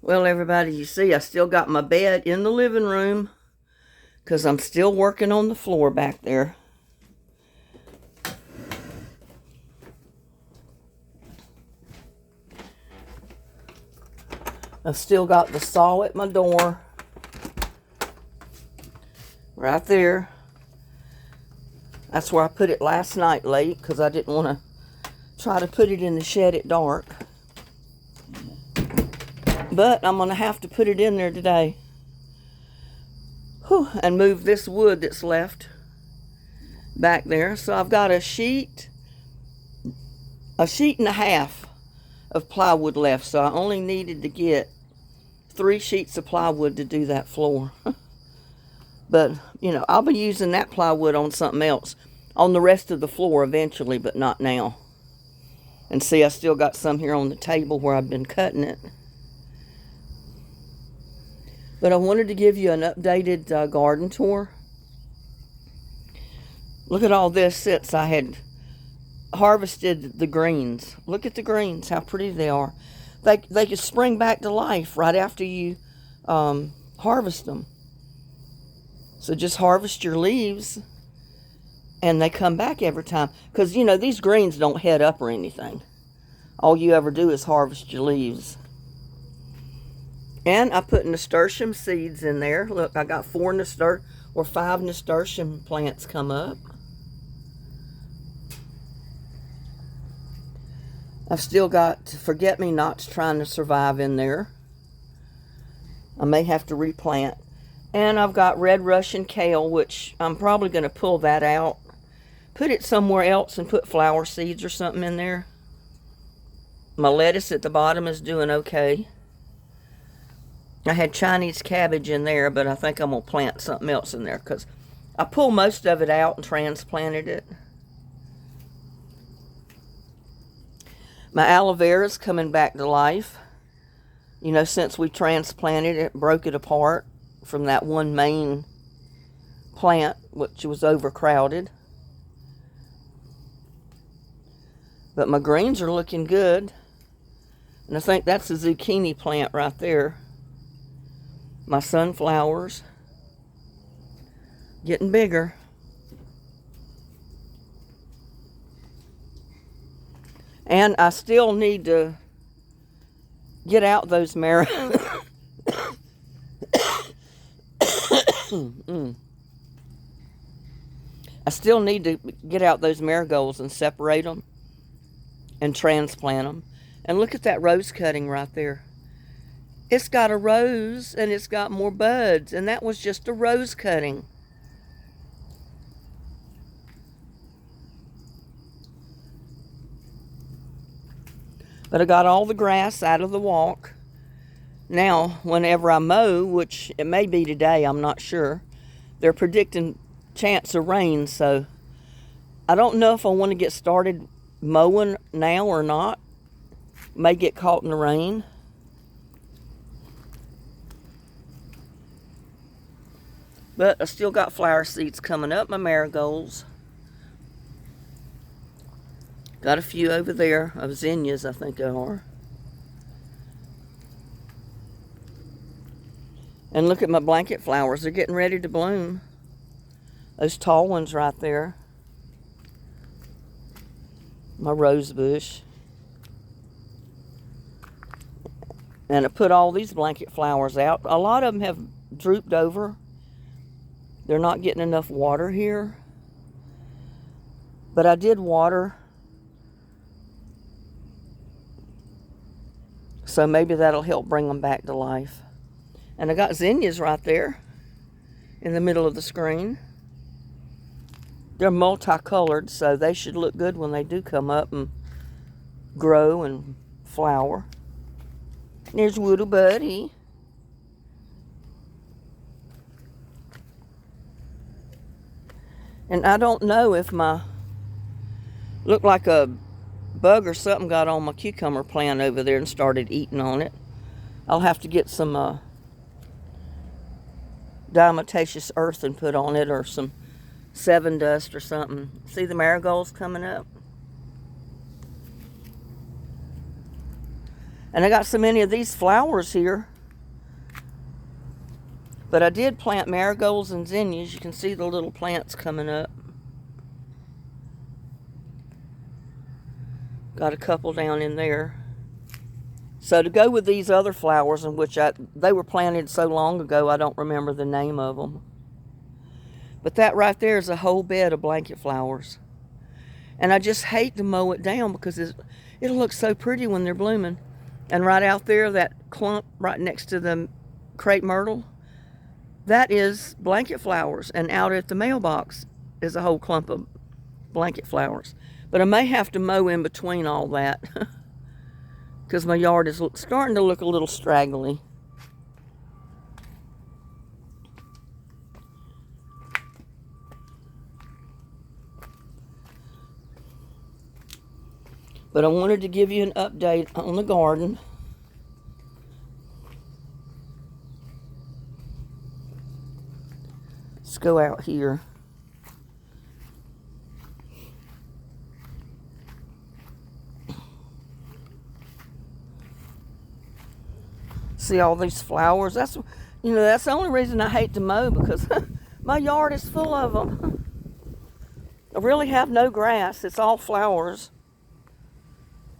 Well, everybody, you see, I still got my bed in the living room because I'm still working on the floor back there. I've still got the saw at my door. Right there. That's where I put it last night late because I didn't want to try to put it in the shed at dark. But I'm going to have to put it in there today. Whew, and move this wood that's left back there. So I've got a sheet and a half of plywood left. So I only needed to get 3 sheets of plywood to do that floor. But, you know, I'll be using that plywood on something else. On the rest of the floor eventually, but not now. And see, I still got some here on the table where I've been cutting it. But I wanted to give you an updated garden tour. Look at all this since I had harvested the greens. Look at the greens, how pretty they are. They can spring back to life right after you harvest them. So just harvest your leaves and they come back every time. Because, you know, these greens don't head up or anything. All you ever do is harvest your leaves. And I put nasturtium seeds in there. Look, I got 5 nasturtium plants come up. I've still got forget-me-nots trying to survive in there. I may have to replant. And I've got red Russian kale, which I'm probably going to pull that out. Put it somewhere else and put flower seeds or something in there. My lettuce at the bottom is doing okay. I had Chinese cabbage in there, but I think I'm going to plant something else in there because I pulled most of it out and transplanted it. My aloe vera is coming back to life. You know, since we transplanted it, broke it apart from that one main plant, which was overcrowded. But my greens are looking good. And I think that's a zucchini plant right there. My sunflowers getting bigger. And I still need to get out those marigolds. I still need to get out those marigolds and separate them and transplant them. And look at that rose cutting right there. It's got a rose and it's got more buds, and that was just a rose cutting. But I got all the grass out of the walk. Now, whenever I mow, which it may be today, I'm not sure, they're predicting chance of rain, so I don't know if I want to get started mowing now or not. May get caught in the rain. But I still got flower seeds coming up, my marigolds. Got a few over there of zinnias, I think they are. And look at my blanket flowers. They're getting ready to bloom. Those tall ones right there. My rose bush. And I put all these blanket flowers out. A lot of them have drooped over. They're not getting enough water here. But I did water. So maybe that'll help bring them back to life. And I got zinnias right there in the middle of the screen. They're multicolored, so they should look good when they do come up and grow and flower. There's Woodoo Buddy. And I don't know if looked like a bug or something got on my cucumber plant over there and started eating on it. I'll have to get some diatomaceous earth and put on it, or some Sevin dust or something. See the marigolds coming up? And I got so many of these flowers here. But I did plant marigolds and zinnias. You can see the little plants coming up. Got a couple down in there. So to go with these other flowers, in which they were planted so long ago, I don't remember the name of them. But that right there is a whole bed of blanket flowers. And I just hate to mow it down because it'll look so pretty when they're blooming. And right out there, that clump right next to the crepe myrtle, that is blanket flowers. And out at the mailbox is a whole clump of blanket flowers. But I may have to mow in between all that because my yard is starting to look a little straggly. But I wanted to give you an update on the garden. Let's go out here. See all these flowers? That's the only reason I hate to mow, because my yard is full of them. I really have no grass. It's all flowers.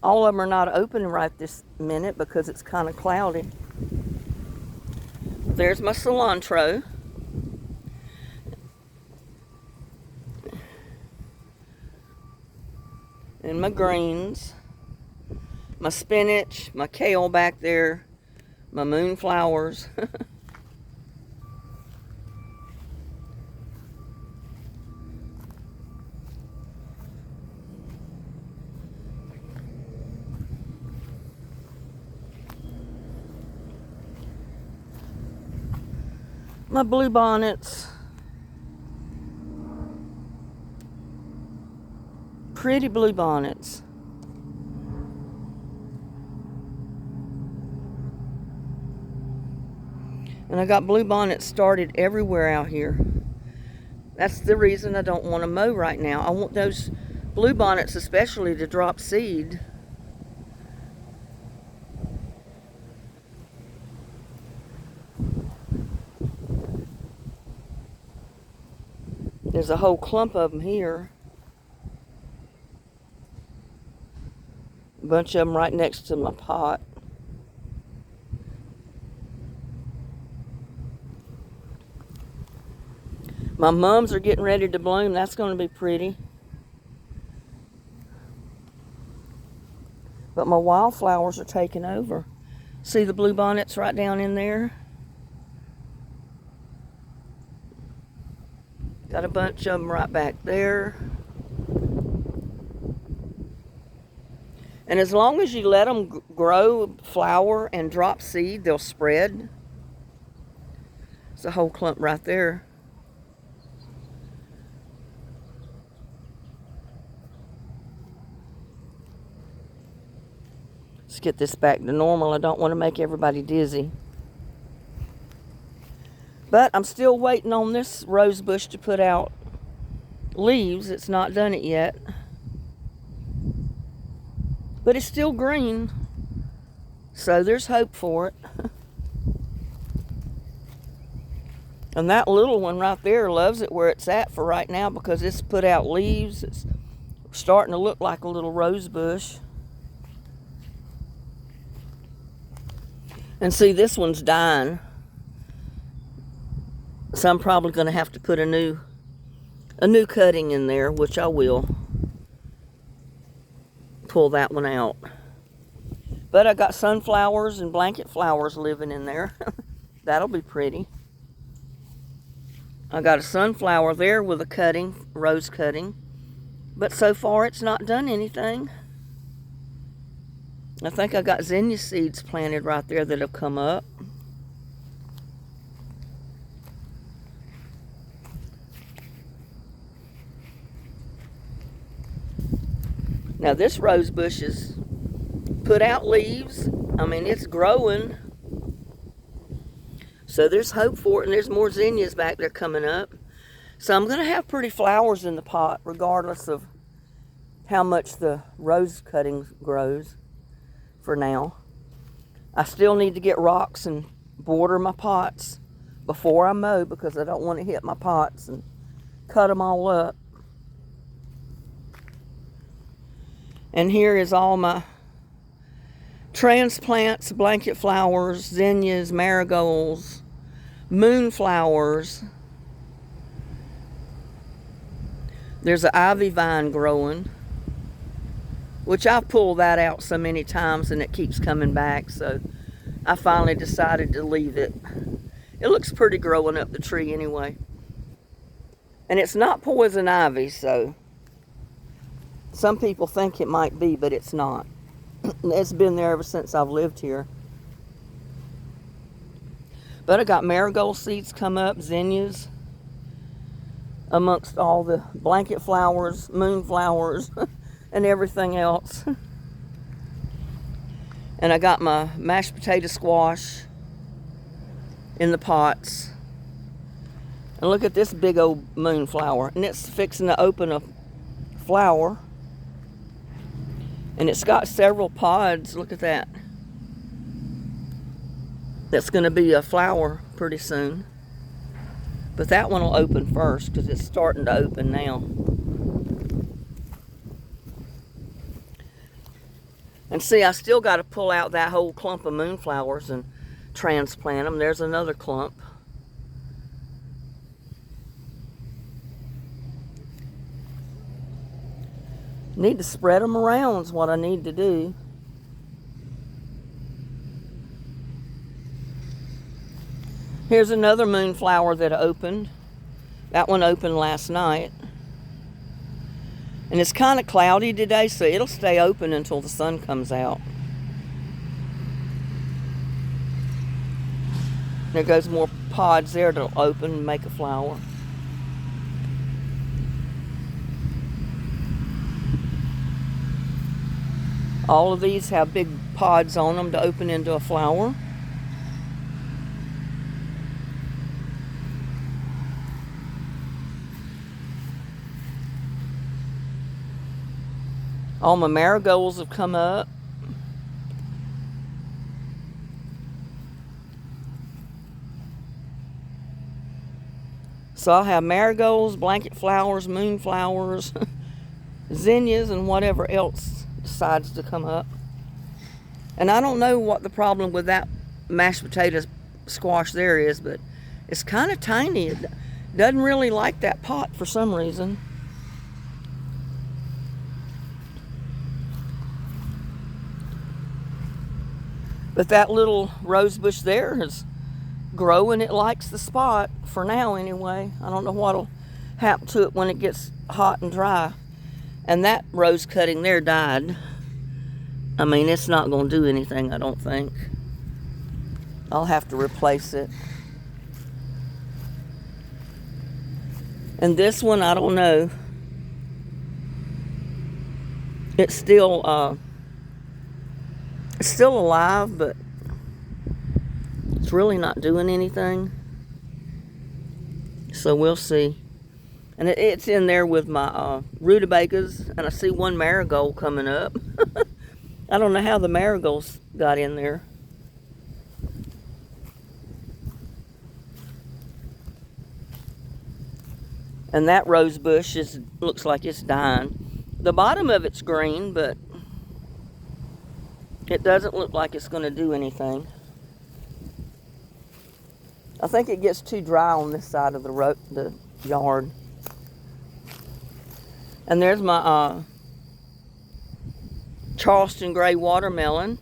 All of them are not open right this minute because it's kind of cloudy. There's my cilantro. And my greens. My spinach, my kale back there. My moonflowers. My blue bonnets. Pretty blue bonnets. And I got blue bonnets started everywhere out here. That's the reason I don't want to mow right now. I want those blue bonnets especially to drop seed. There's a whole clump of them here. A bunch of them right next to my pot. My mums are getting ready to bloom. That's going to be pretty. But my wildflowers are taking over. See the blue bonnets right down in there? Got a bunch of them right back there. And as long as you let them grow, flower, and drop seed, they'll spread. It's a whole clump right there. Let's get this back to normal. I don't want to make everybody dizzy. But I'm still waiting on this rose bush to put out leaves. It's not done it yet. But it's still green. So there's hope for it. And that little one right there loves it where it's at for right now because it's put out leaves. It's starting to look like a little rose bush. And see, this one's dying. So I'm probably going to have to put a new cutting in there, which I will. Pull that one out. But I got sunflowers and blanket flowers living in there. That'll be pretty. I got a sunflower there with a cutting, rose cutting. But so far it's not done anything. I think I got zinnia seeds planted right there that have come up. Now this rose bush has put out leaves. I mean, it's growing. So there's hope for it, and there's more zinnias back there coming up. So I'm going to have pretty flowers in the pot regardless of how much the rose cutting grows for now. I still need to get rocks and border my pots before I mow because I don't want to hit my pots and cut them all up. And here is all my transplants, blanket flowers, zinnias, marigolds, moonflowers. There's an ivy vine growing, which I've pulled that out so many times and it keeps coming back, so I finally decided to leave it. It looks pretty growing up the tree anyway. And it's not poison ivy, so some people think it might be, but it's not. It's been there ever since I've lived here. But I got marigold seeds come up, zinnias, amongst all the blanket flowers, moonflowers, and everything else. And I got my mashed potato squash in the pots. And look at this big old moonflower. And it's fixing to open a flower. And it's got several pods. Look at that. That's going to be a flower pretty soon. But that one will open first because it's starting to open now. And see, I still got to pull out that whole clump of moonflowers and transplant them. There's another clump. Need to spread them around is what I need to do. Here's another moonflower that opened. That one opened last night. And it's kind of cloudy today, so it'll stay open until the sun comes out. There goes more pods there that'll open and make a flower. All of these have big pods on them to open into a flower. All my marigolds have come up. So I'll have marigolds, blanket flowers, moonflowers, zinnias, and whatever else decides to come up. And I don't know what the problem with that mashed potato squash there is, but it's kind of tiny. It doesn't really like that pot for some reason. But that little rose bush there is growing. It likes the spot for now anyway. I don't know what'll happen to it when it gets hot and dry. And that rose cutting there died. I mean, it's not going to do anything, I don't think. I'll have to replace it. And this one, I don't know. It's still alive, but it's really not doing anything. So we'll see. And it's in there with my rutabagas, and I see one marigold coming up. I don't know how the marigolds got in there. And that rose bush looks like it's dying. The bottom of it's green, but it doesn't look like it's going to do anything. I think it gets too dry on this side of the yard. And there's my Charleston gray watermelon.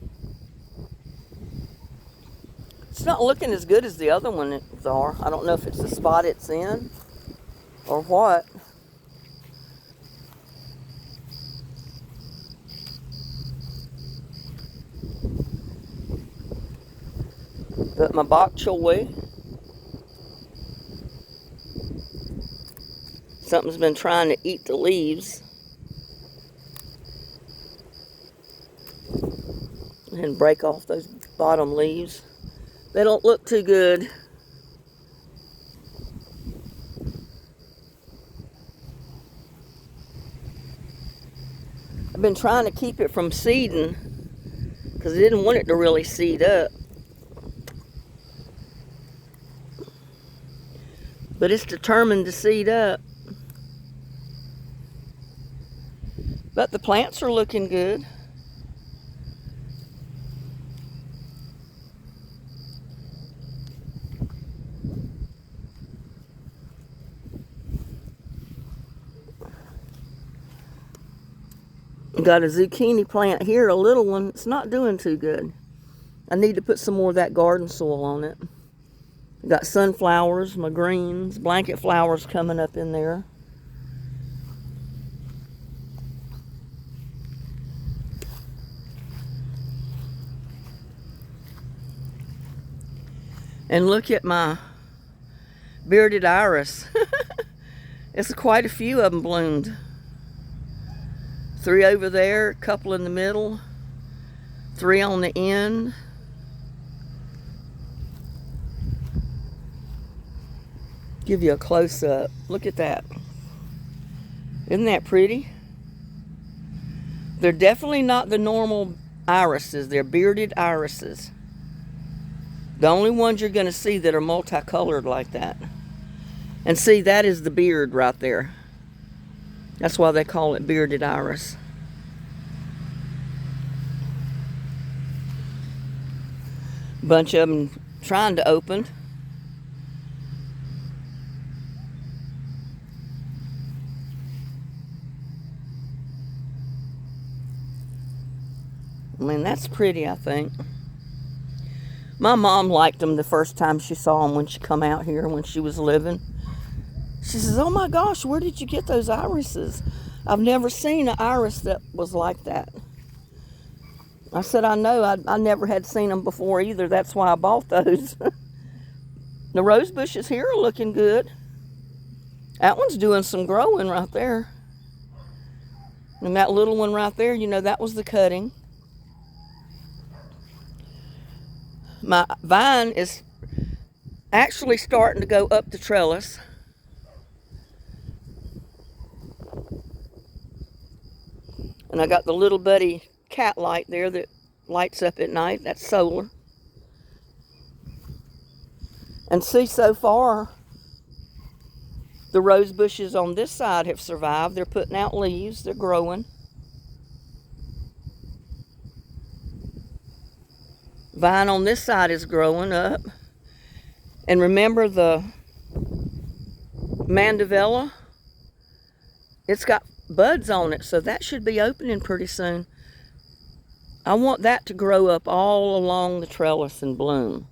It's not looking as good as the other ones are. I don't know if it's the spot it's in or what. But my bok choy, something's been trying to eat the leaves. And break off those bottom leaves. They don't look too good. I've been trying to keep it from seeding because I didn't want it to really seed up. But it's determined to seed up. But the plants are looking good. Got a zucchini plant here, a little one. It's not doing too good. I need to put some more of that garden soil on it. Got sunflowers, my greens, blanket flowers coming up in there. And look at my bearded iris. It's quite a few of them bloomed. 3 over there, a couple in the middle, 3 on the end. Give you a close-up. Look at that. Isn't that pretty? They're definitely not the normal irises. They're bearded irises. The only ones you're going to see that are multicolored like that. And see, that is the beard right there. That's why they call it bearded iris. Bunch of them trying to open. I mean, that's pretty, I think. My mom liked them the first time she saw them when she come out here when she was living. She says, "Oh my gosh, where did you get those irises? I've never seen an iris that was like that." I said, "I know, I never had seen them before either. That's why I bought those." The rose bushes here are looking good. That one's doing some growing right there. And that little one right there, you know, that was the cutting. My vine is actually starting to go up the trellis. And I got the little buddy cat light there that lights up at night. That's solar. And see, so far, the rose bushes on this side have survived. They're putting out leaves. They're growing. Vine on this side is growing up. And remember the mandevilla? It's got buds on it, so that should be opening pretty soon. I want that to grow up all along the trellis and bloom.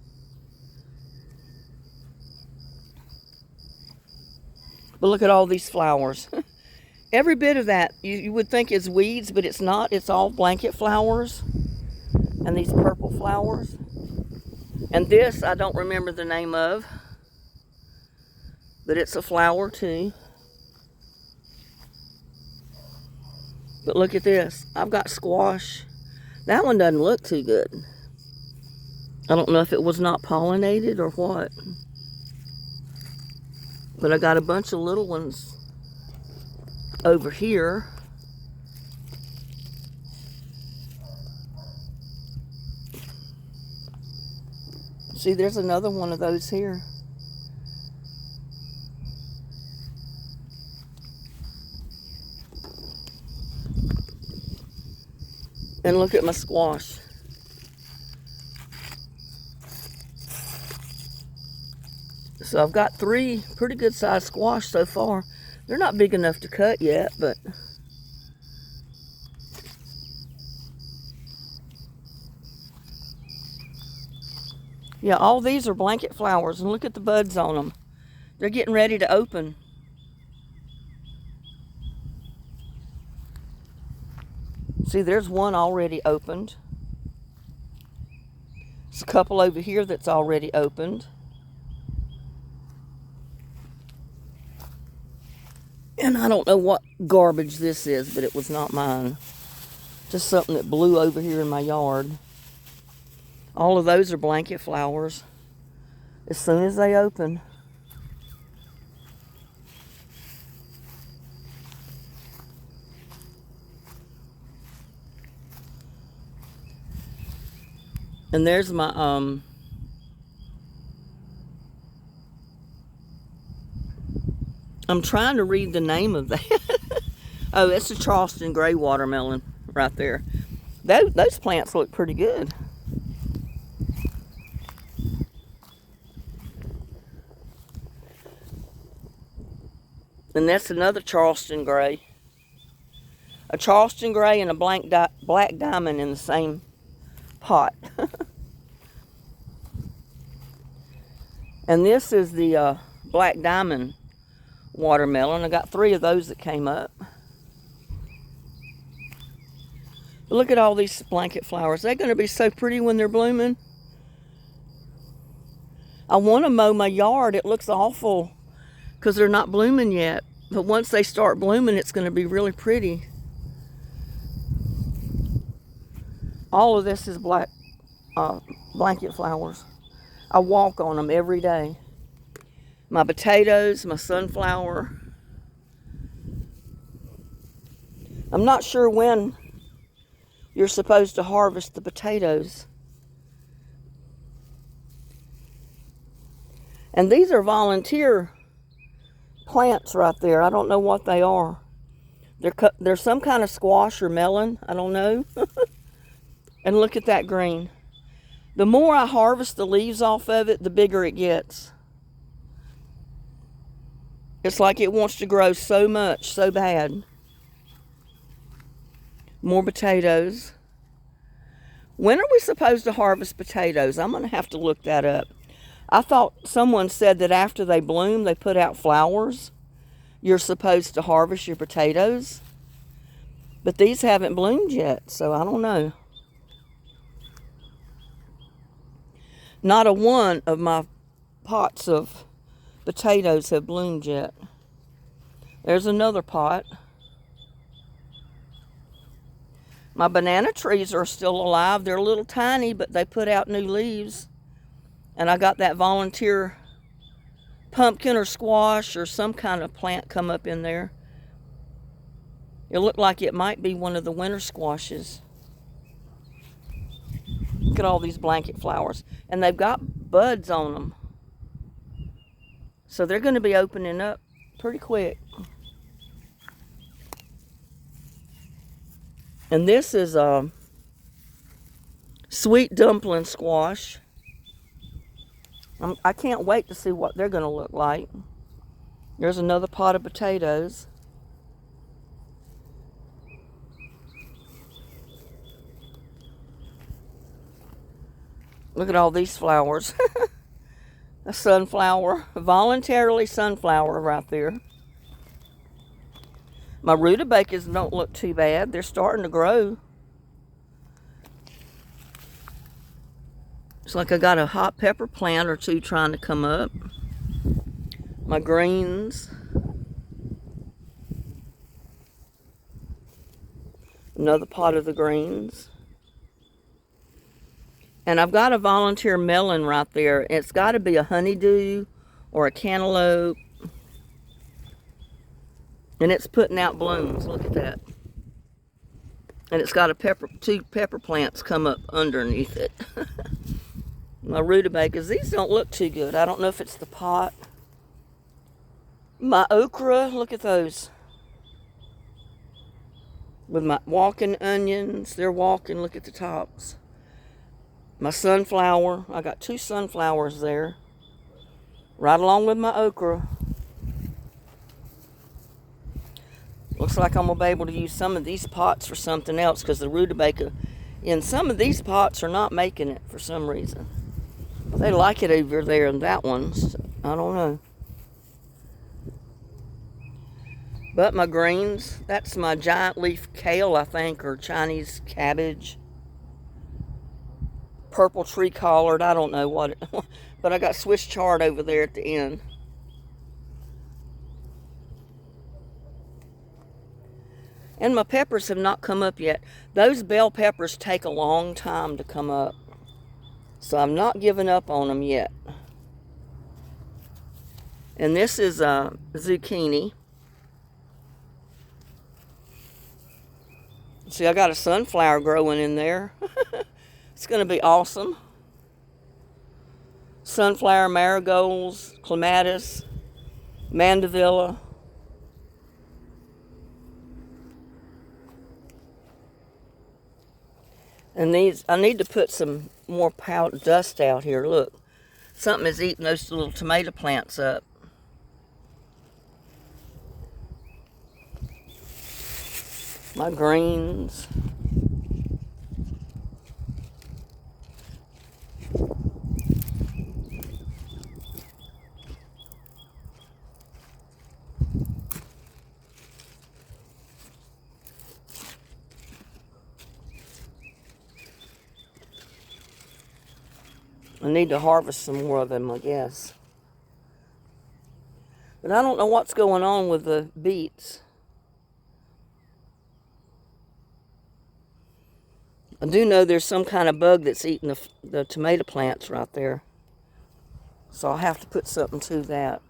But look at all these flowers. Every bit of that you would think is weeds, but it's not. It's all blanket flowers. And these purple flowers. And this I don't remember the name of, but it's a flower too. But look at this. I've got squash. That one doesn't look too good. I don't know if it was not pollinated or what. But I got a bunch of little ones over here. See, there's another one of those here. And look at my squash. So I've got 3 pretty good sized squash so far. They're not big enough to cut yet, but yeah, all these are blanket flowers, and look at the buds on them. They're getting ready to open. See, there's one already opened. There's a couple over here that's already opened. And I don't know what garbage this is, but it was not mine. Just something that blew over here in my yard. All of those are blanket flowers. As soon as they open. And there's my I'm trying to read the name of that. Oh, it's a Charleston gray watermelon right there. Those plants look pretty good. And that's another Charleston gray. A Charleston gray and a black diamond in the same pot. And this is the black diamond watermelon. I got 3 of those that came up. But look at all these blanket flowers. They're going to be so pretty when they're blooming. I want to mow my yard. It looks awful because they're not blooming yet. But once they start blooming, it's going to be really pretty. All of this is black blanket flowers. I walk on them every day. My potatoes, my sunflower. I'm not sure when you're supposed to harvest the potatoes. And these are volunteer plants right there. I don't know what they are. They're some kind of squash or melon. I don't know. And look at that green. The more I harvest the leaves off of it, the bigger it gets. It's like it wants to grow so much, so bad. More potatoes. When are we supposed to harvest potatoes? I'm going to have to look that up. I thought someone said that after they bloom, they put out flowers. You're supposed to harvest your potatoes. But these haven't bloomed yet, so I don't know. Not a one of my pots of potatoes have bloomed yet. There's another pot. My banana trees are still alive. They're a little tiny, but they put out new leaves. And I got that volunteer pumpkin or squash or some kind of plant come up in there. It looked like it might be one of the winter squashes. Look at all these blanket flowers. And they've got buds on them. So they're going to be opening up pretty quick. And this is a sweet dumpling squash. I can't wait to see what they're going to look like. There's another pot of potatoes. Look at all these flowers. A sunflower, voluntarily sunflower right there. My rutabagas don't look too bad. They're starting to grow. It's like I got a hot pepper plant or two trying to come up. My greens. Another pot of the greens. And I've got a volunteer melon right there. It's got to be a honeydew or a cantaloupe. And it's putting out blooms. Look at that. And it's got two pepper plants come up underneath it. My rutabagas, these don't look too good. I don't know if it's the pot. My okra, look at those. With my walking onions, they're walking, look at the tops. My sunflower, I got 2 sunflowers there. Right along with my okra. Looks like I'm going to be able to use some of these pots for something else because the rutabaga in some of these pots are not making it for some reason. They like it over there in that one. So I don't know. But my greens, that's my giant leaf kale, I think, or Chinese cabbage. Purple tree collard, I don't know what it, but I got Swiss chard over there at the end. And my peppers have not come up yet. Those bell peppers take a long time to come up. So I'm not giving up on them yet. And this is a zucchini. See, I got a sunflower growing in there. It's going to be awesome. Sunflower, marigolds, clematis, mandevilla. And these, I need to put some more powder dust out here. Look, something is eating those little tomato plants up. My greens. I need to harvest some more of them, I guess. But I don't know what's going on with the beets. I do know there's some kind of bug that's eating the tomato plants right there. So I'll have to put something to that.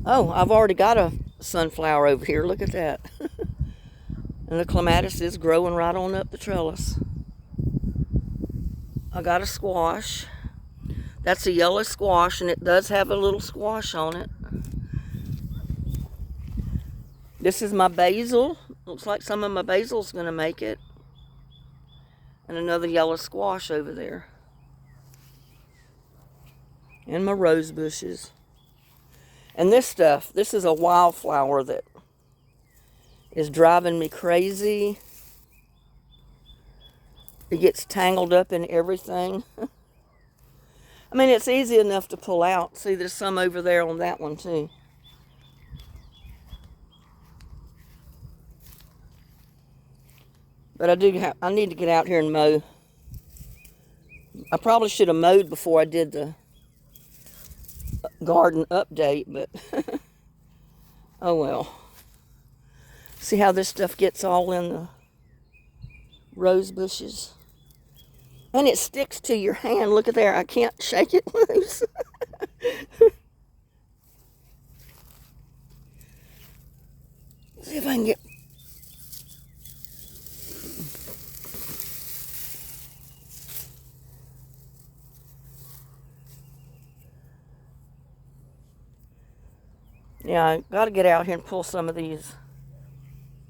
Oh, I've already got a sunflower over here. Look at that. And the clematis is growing right on up the trellis. I got a squash. That's a yellow squash, and it does have a little squash on it. This is my basil. Looks like some of my basil's going to make it. And another yellow squash over there. And my rose bushes. And this stuff, this is a wildflower that is driving me crazy. It gets tangled up in everything. I mean, it's easy enough to pull out. See, there's some over there on that one too. But I need to get out here and mow. I probably should have mowed before I did the garden update, but oh well. See how this stuff gets all in the rose bushes? And it sticks to your hand. Look at there. I can't shake it loose. See if I can get... Yeah, I got to get out here and pull some of these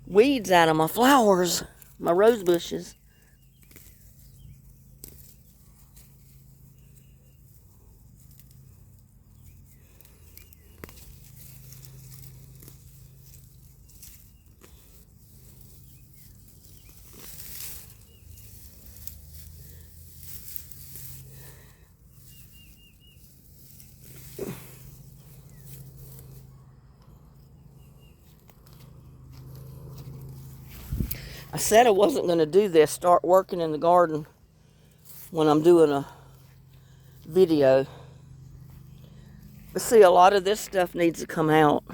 weeds out of my flowers, my rose bushes. I said I wasn't going to do this, start working in the garden when I'm doing a video. But see, a lot of this stuff needs to come out.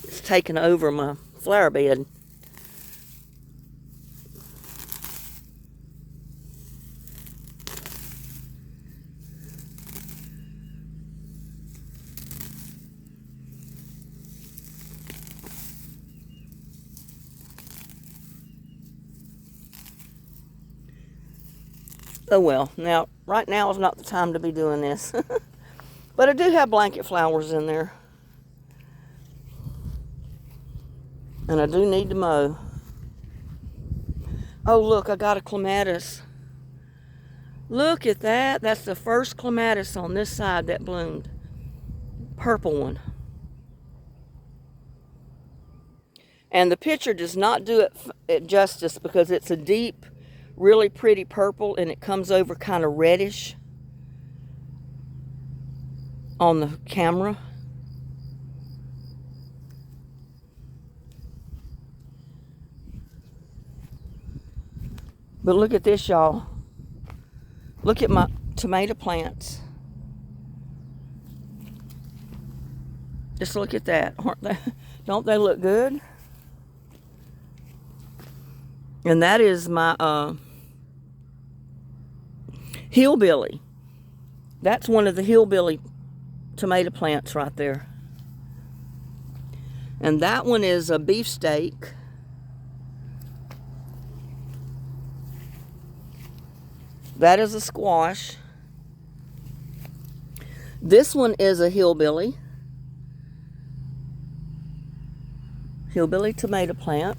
It's taken over my flower bed. Oh well, now, right now is not the time to be doing this. But I do have blanket flowers in there. And I do need to mow. Oh look, I got a clematis. Look at that. That's the first clematis on this side that bloomed. Purple one. And the picture does not do it justice because it's a deep, really pretty purple, and it comes over kind of reddish on the camera. But look at this, y'all. Look at my tomato plants. Just look at that. Aren't they? Don't they look good? And that is my hillbilly. That's one of the hillbilly tomato plants right there. And that one is a beefsteak. That is a squash. This one is a hillbilly. hillbilly tomato plant.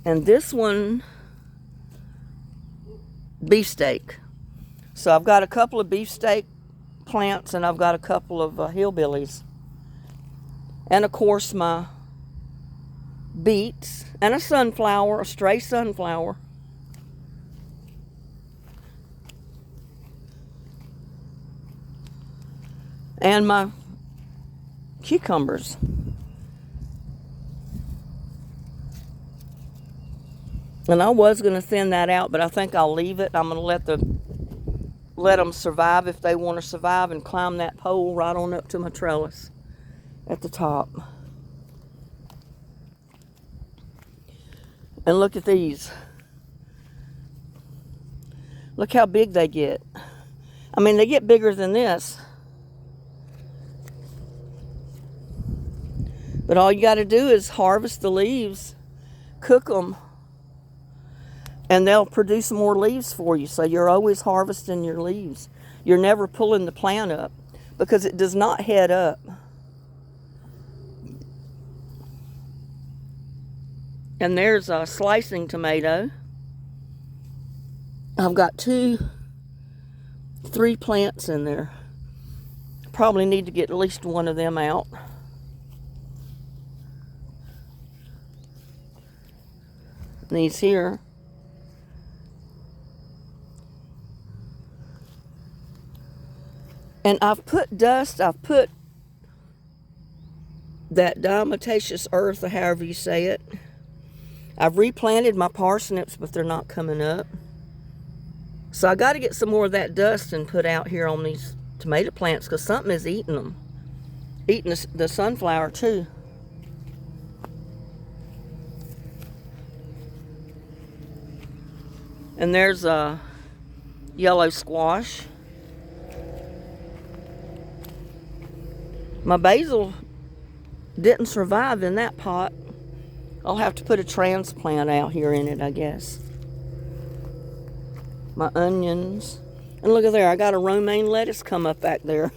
And this one, beefsteak. So I've got a couple of beefsteak plants and I've got a couple of hillbillies. And of course my beets and a sunflower, a stray sunflower. And my cucumbers. And I was going to thin that out, but I think I'll leave it. I'm going to let them survive if they want to survive and climb that pole right on up to my trellis at the top. And look at these. Look how big they get. I mean, they get bigger than this. But all you got to do is harvest the leaves, cook them, and they'll produce more leaves for you. So you're always harvesting your leaves. You're never pulling the plant up because it does not head up. And there's a slicing tomato. I've got 3 plants in there. Probably need to get at least one of them out. These here. And I've put dust, I've put that diatomaceous earth, or however you say it. I've replanted my parsnips, but they're not coming up. So I got to get some more of that dust and put out here on these tomato plants because something is eating them. Eating the sunflower too. And there's a yellow squash. My basil didn't survive in that pot. I'll have to put a transplant out here in it, I guess. My onions. And look at there, I got a romaine lettuce come up back there.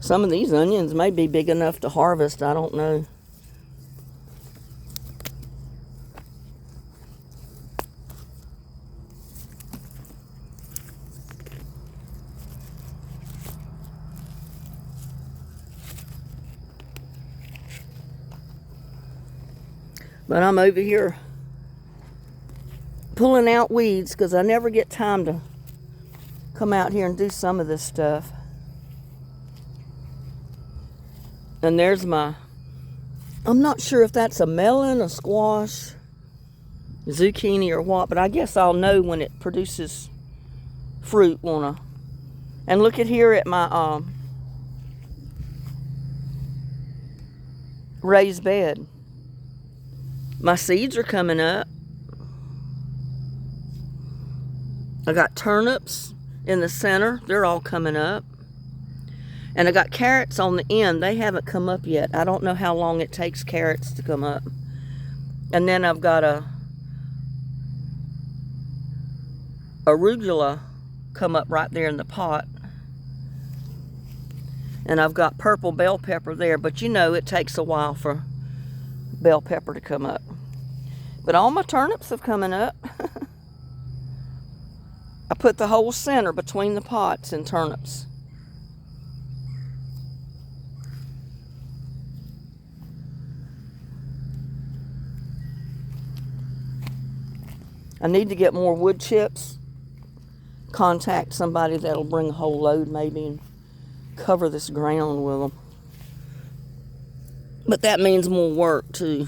Some of these onions may be big enough to harvest, I don't know. But I'm over here pulling out weeds because I never get time to come out here and do some of this stuff. And there's I'm not sure if that's a melon, a squash, zucchini, or what, but I guess I'll know when it produces fruit, won't I? And look at here at my raised bed. My seeds are coming up. I got turnips in the center. They're all coming up. And I got carrots on the end. They haven't come up yet. I don't know how long it takes carrots to come up. And then I've got a arugula come up right there in the pot. And I've got purple bell pepper there. But you know it takes a while for bell pepper to come up. But all my turnips have coming up. I put the whole center between the pots in turnips. I need to get more wood chips. Contact somebody that'll bring a whole load maybe and cover this ground with them. But that means more work too.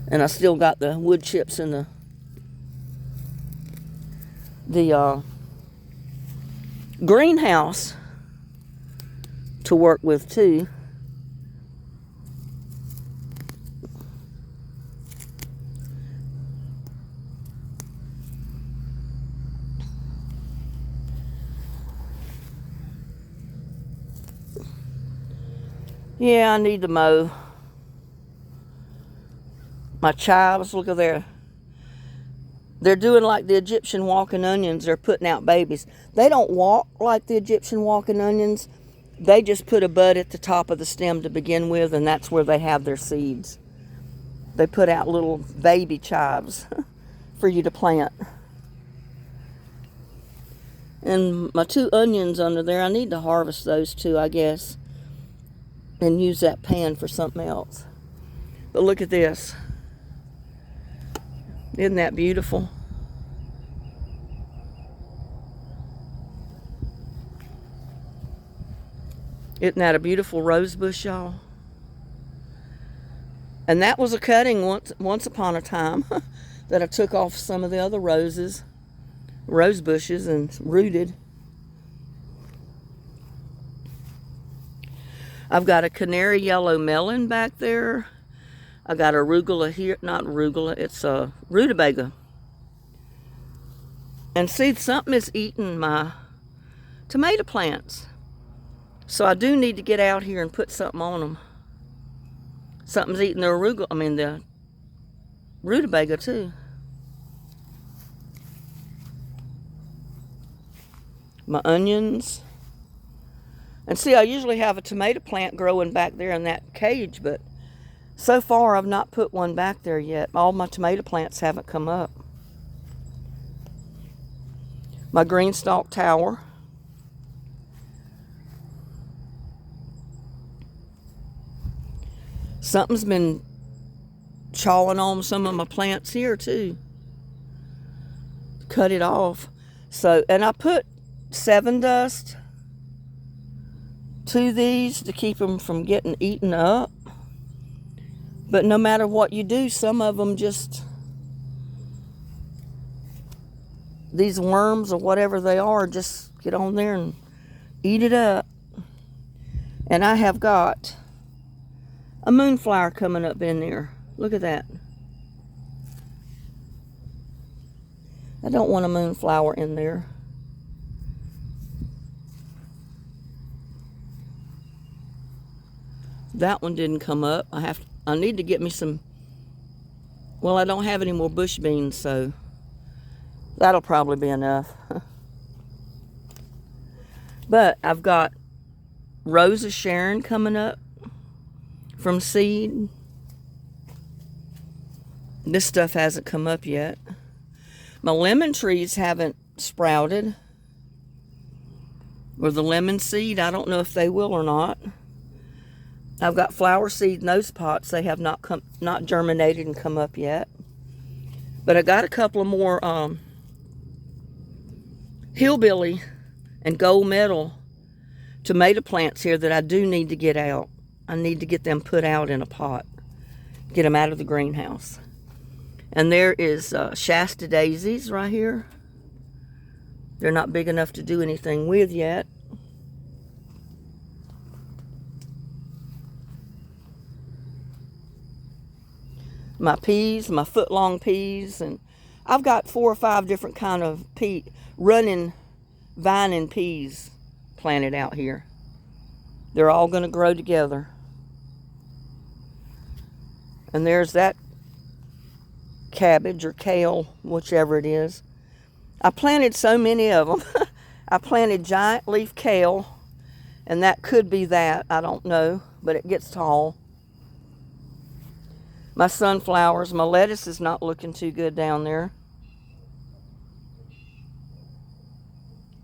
And I still got the wood chips in the greenhouse to work with too. Yeah, I need to mow. My chives, look at there. They're doing like the Egyptian walking onions. They're putting out babies. They don't walk like the Egyptian walking onions. They just put a bud at the top of the stem to begin with, and that's where they have their seeds. They put out little baby chives for you to plant. And my 2 onions under there, I need to harvest those too, I guess, and use that pan for something else. But look at this. Isn't that beautiful? Isn't that a beautiful rose bush, y'all? And that was a cutting once upon a time that I took off some of the other rose bushes and rooted. I've got a canary yellow melon back there. I got arugula here, not arugula, it's a rutabaga. And see, something is eating my tomato plants. So I do need to get out here and put something on them. Something's eating the rutabaga too. My onions. And see, I usually have a tomato plant growing back there in that cage, but so far I've not put one back there yet. All my tomato plants haven't come up. My green stalk tower. Something's been chawing on some of my plants here too. Cut it off. So, and I put 7 dust to these to keep them from getting eaten up. But no matter what you do, some of them just, these worms or whatever they are, just get on there and eat it up. And I have got a moonflower coming up in there. Look at that. I don't want a moonflower in there. That one didn't come up. I need to get me some, well, I don't have any more bush beans, so that'll probably be enough. But I've got Rose of Sharon coming up from seed. This stuff hasn't come up yet. My lemon trees haven't sprouted. Or the lemon seed, I don't know if they will or not. I've got flower seed in those pots. They have not germinated and come up yet. But I got a couple of more hillbilly and gold medal tomato plants here that I do need to get out. I need to get them put out in a pot. Get them out of the greenhouse. And there is Shasta daisies right here. They're not big enough to do anything with yet. My peas, my foot-long peas, and I've got 4 or 5 different kind of running, vining peas planted out here. They're all going to grow together. And there's that cabbage or kale, whichever it is. I planted so many of them. I planted giant leaf kale, and that could be that. I don't know, but it gets tall. My sunflowers, my lettuce is not looking too good down there.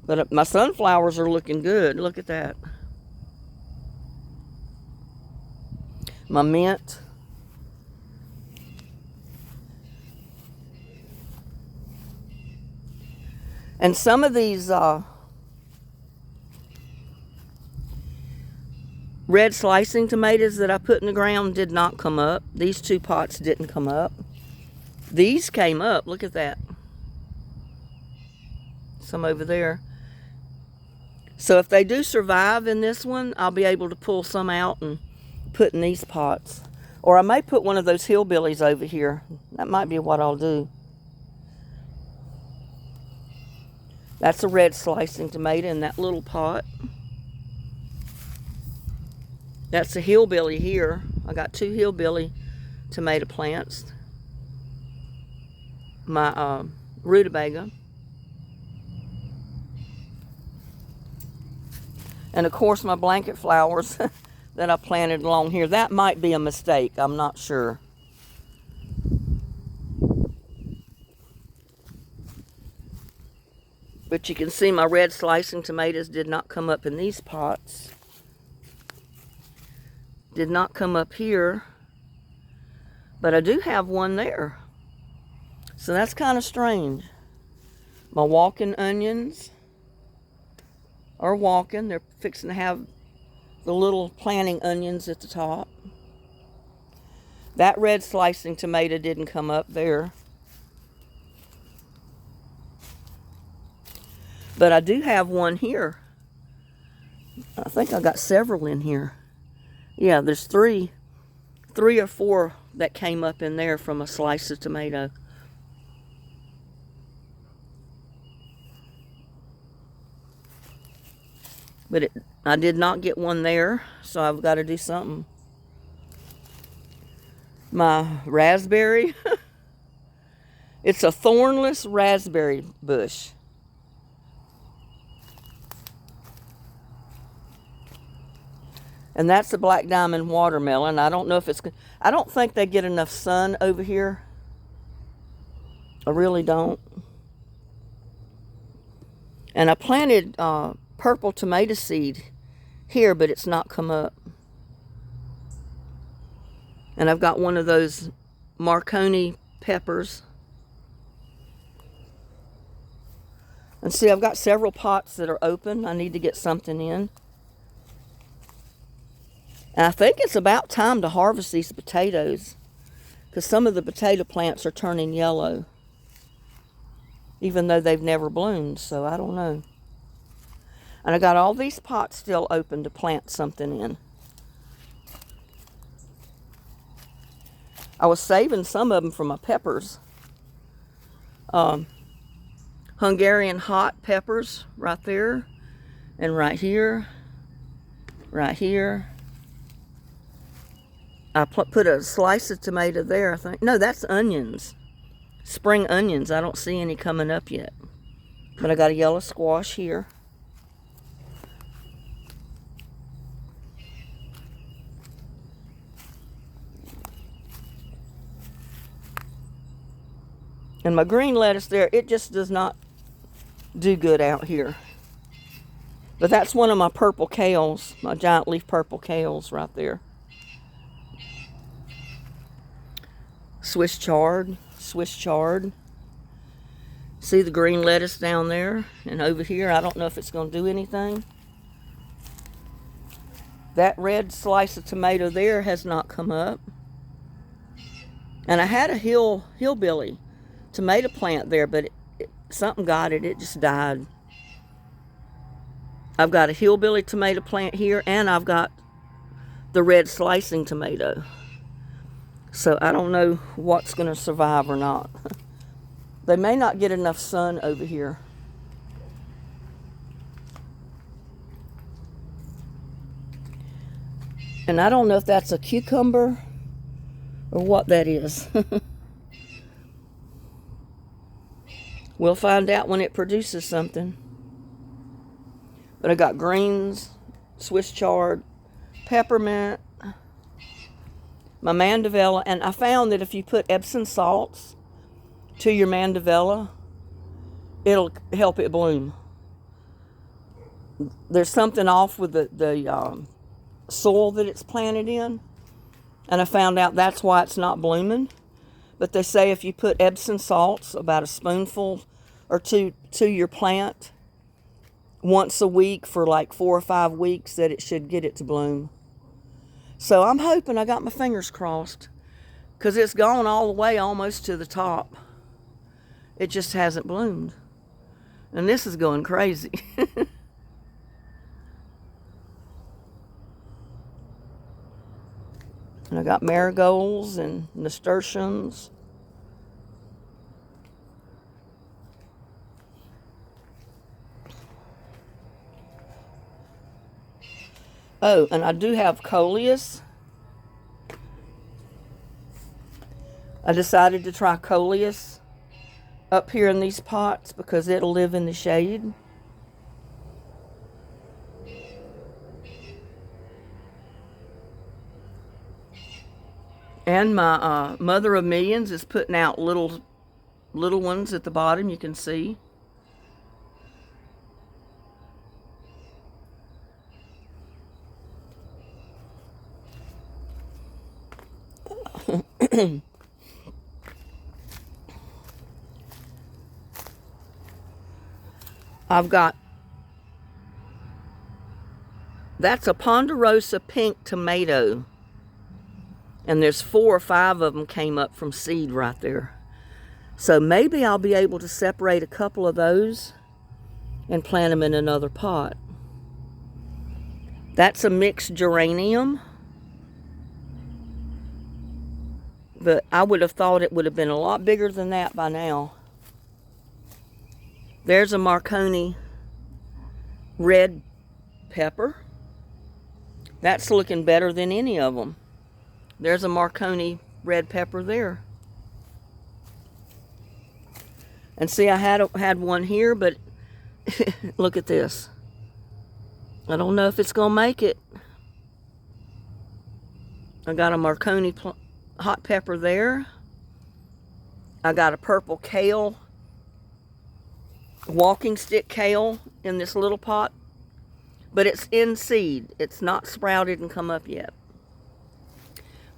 But my sunflowers are looking good. Look at that. My mint. And some of these red slicing tomatoes that I put in the ground did not come up. These 2 pots didn't come up. These came up. Look at that. Some over there. So if they do survive in this one, I'll be able to pull some out and put in these pots. Or I may put one of those hillbillies over here. That might be what I'll do. That's a red slicing tomato in that little pot. That's a hillbilly here. I got 2 hillbilly tomato plants. my rutabaga. And of course my blanket flowers that I planted along here. That might be a mistake. I'm not sure. But you can see my red slicing tomatoes did not come up in these pots. Did not come up here. But I do have one there. So that's kind of strange. My walking onions are walking. They're fixing to have the little planting onions at the top. That red slicing tomato didn't come up there. But I do have one here. I think I got several in here. Yeah, there's three or four that came up in there from a slice of tomato. But I did not get one there, so I've got to do something. My raspberry, it's a thornless raspberry bush. And that's the Black Diamond watermelon. I don't know if it's, I don't think they get enough sun over here. I really don't. And I planted purple tomato seed here, but it's not come up. And I've got one of those Marconi peppers. And see, I've got several pots that are open. I need to get something in. And I think it's about time to harvest these potatoes, because some of the potato plants are turning yellow, even though they've never bloomed, so I don't know. And I got all these pots still open to plant something in. I was saving some of them for my peppers. Hungarian hot peppers right there, and right here, right here. I put a slice of tomato there, I think. No, that's onions. Spring onions. I don't see any coming up yet. But I got a yellow squash here. And my green lettuce there, it just does not do good out here. But that's one of my purple kales, my giant leaf purple kales right there. Swiss chard, Swiss chard. See the green lettuce down there? And over here, I don't know if it's going to do anything. That red slice of tomato there has not come up. And I had a hillbilly tomato plant there, but something got it. It just died. I've got a hillbilly tomato plant here, and I've got the red slicing tomato. So I don't know what's going to survive or not. They may not get enough sun over here. And I don't know if that's a cucumber or what that is. We'll find out when it produces something. But I got greens, Swiss chard, peppermint, my mandevilla, and I found that if you put Epsom salts to your mandevilla, it'll help it bloom. There's something off with the soil that it's planted in, and I found out that's why it's not blooming. But they say if you put Epsom salts, about a spoonful or two to your plant once a week for like 4 or 5 weeks, that it should get it to bloom. So I'm hoping, I got my fingers crossed, because it's gone all the way almost to the top. It just hasn't bloomed. And this is going crazy. And I got marigolds and nasturtiums. Oh, and I do have coleus. I decided to try coleus up here in these pots because it'll live in the shade. And my Mother of Millions is putting out little ones at the bottom, you can see. I've got, that's a Ponderosa pink tomato. And there's 4 or 5 of them came up from seed right there. So maybe I'll be able to separate a couple of those and plant them in another pot. That's a mixed geranium. But I would have thought it would have been a lot bigger than that by now. There's a Marconi red pepper. That's looking better than any of them. There's a Marconi red pepper there. And see, I had one here, but look at this. I don't know if it's going to make it. I got a Marconi hot pepper there. I got a purple kale, walking stick kale in this little pot, but it's in seed. It's not sprouted and come up yet.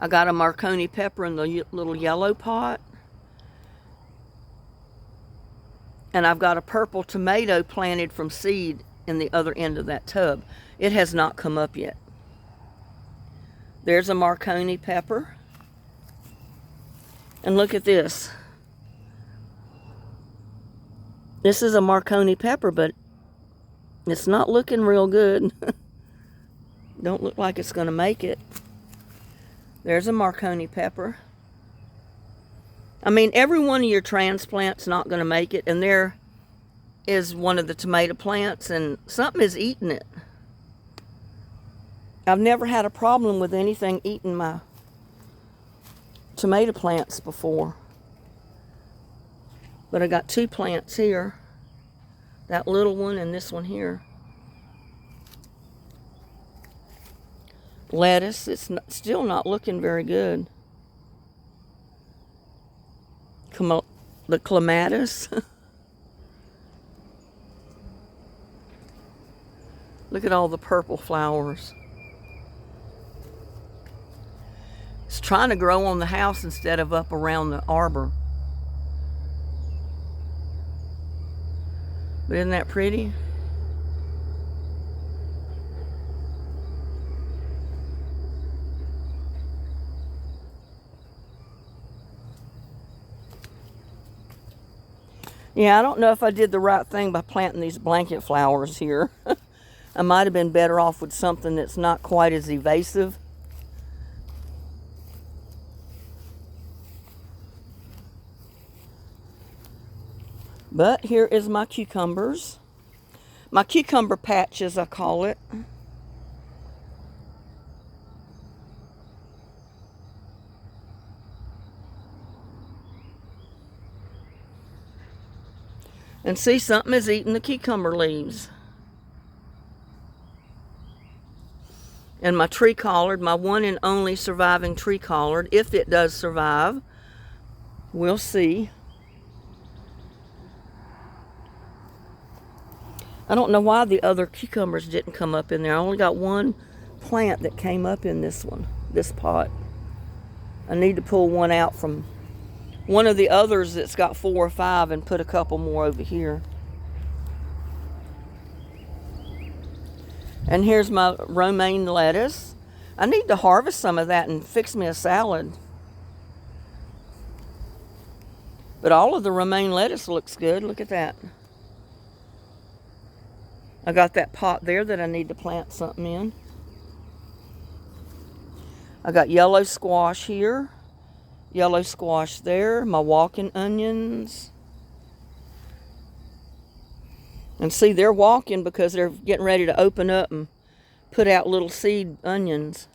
I got a Marconi pepper in the little yellow pot. And I've got a purple tomato planted from seed in the other end of that tub. It has not come up yet. There's a Marconi pepper. And look at this. This is a Marconi pepper, but it's not looking real good. Don't look like it's going to make it. There's a Marconi pepper. I mean, every one of your transplants not going to make it. And there is one of the tomato plants, and something is eating it. I've never had a problem with anything eating my tomato plants before. But I got 2 plants here. That little one and this one here. Lettuce, it's still not looking very good. The clematis. Look at all the purple flowers. It's trying to grow on the house instead of up around the arbor. But isn't that pretty? Yeah, I don't know if I did the right thing by planting these blanket flowers here. I might have been better off with something that's not quite as evasive. But here is my cucumbers. My cucumber patch, as I call it. And see, something is eating the cucumber leaves. And my tree collard, my one and only surviving tree collard, if it does survive, we'll see. I don't know why the other cucumbers didn't come up in there. I only got one plant that came up in this one, this pot. I need to pull one out from one of the others that's got 4 or 5 and put a couple more over here. And here's my romaine lettuce. I need to harvest some of that and fix me a salad. But all of the romaine lettuce looks good. Look at that. I got that pot there that I need to plant something in. I got yellow squash here. Yellow squash there. My walking onions. And see, they're walking because they're getting ready to open up and put out little seed onions.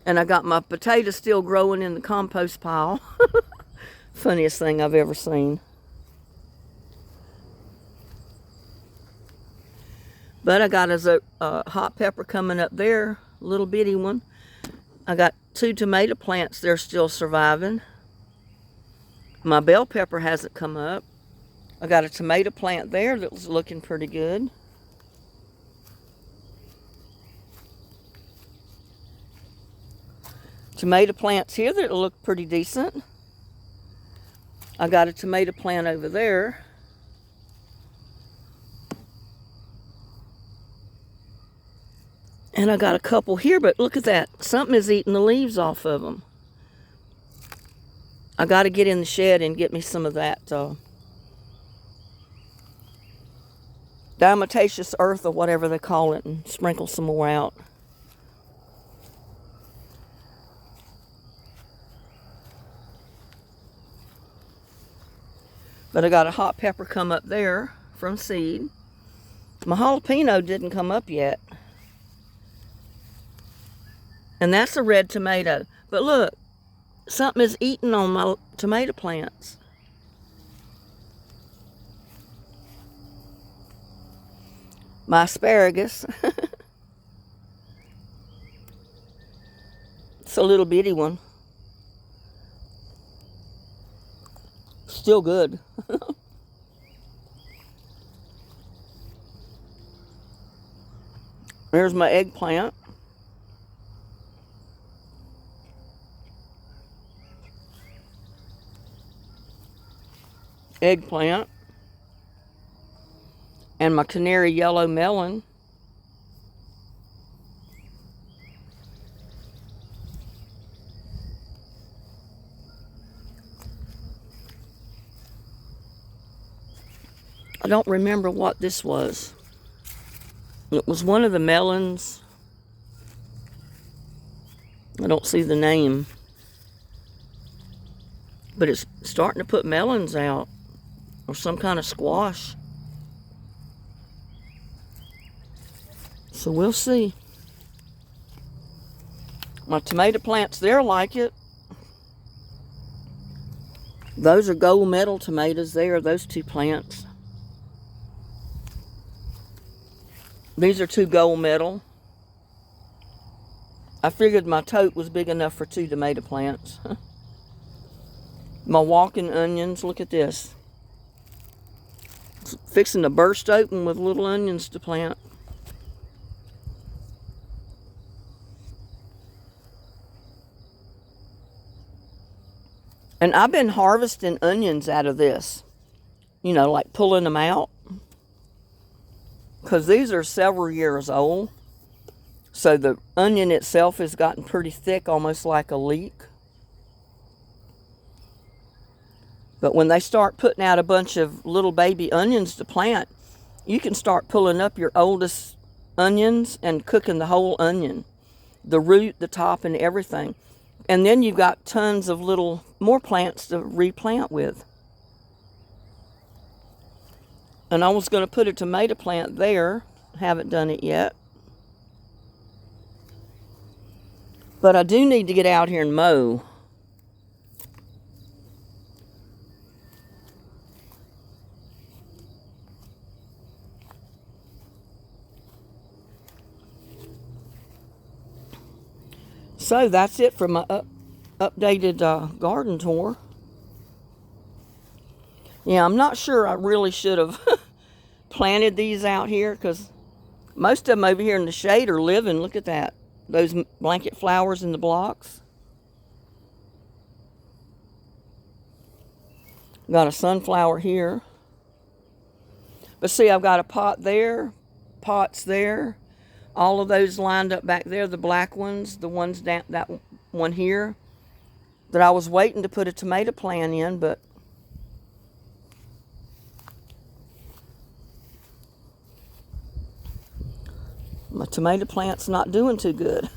And I got my potatoes still growing in the compost pile. Funniest thing I've ever seen. But I got a hot pepper coming up there, a little bitty one. I got 2 tomato plants. They're still surviving. My bell pepper hasn't come up. I got a tomato plant there that was looking pretty good. Tomato plants here that look pretty decent. I got a tomato plant over there. And I got a couple here, but look at that. Something is eating the leaves off of them. I got to get in the shed and get me some of that diatomaceous earth or whatever they call it and sprinkle some more out. But I got a hot pepper come up there from seed. My jalapeno didn't come up yet. And that's a red tomato. But look, something is eating on my tomato plants. My asparagus. It's a little bitty one. Still good. There's my eggplant. Eggplant. And my canary yellow melon. I don't remember what this was. It was one of the melons. I don't see the name. But it's starting to put melons out. Or some kind of squash. So we'll see. My tomato plants there like it. Those are gold medal tomatoes there, those 2 plants. These are 2 gold medal. I figured my tote was big enough for 2 tomato plants. My walking onions, look at this. It's fixing to burst open with little onions to plant. And I've been harvesting onions out of this. You know, like pulling them out. Because these are several years old. So the onion itself has gotten pretty thick, almost like a leek. But when they start putting out a bunch of little baby onions to plant, you can start pulling up your oldest onions and cooking the whole onion. The root, the top, and everything. And then you've got tons of little more plants to replant with. And I was going to put a tomato plant there. Haven't done it yet. But I do need to get out here and mow. So that's it for my updated garden tour. Yeah, I'm not sure I really should have planted these out here because most of them over here in the shade are living. Look at that. Those blanket flowers in the blocks. Got a sunflower here. But see, I've got a pot there, pots there. All of those lined up back there, the black ones, the ones down, that one here, that I was waiting to put a tomato plant in, but my tomato plant's not doing too good.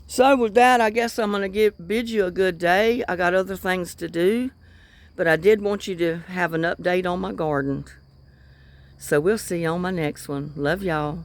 So with that, I guess I'm going to bid you a good day. I got other things to do, but I did want you to have an update on my garden. So we'll see you on my next one. Love y'all.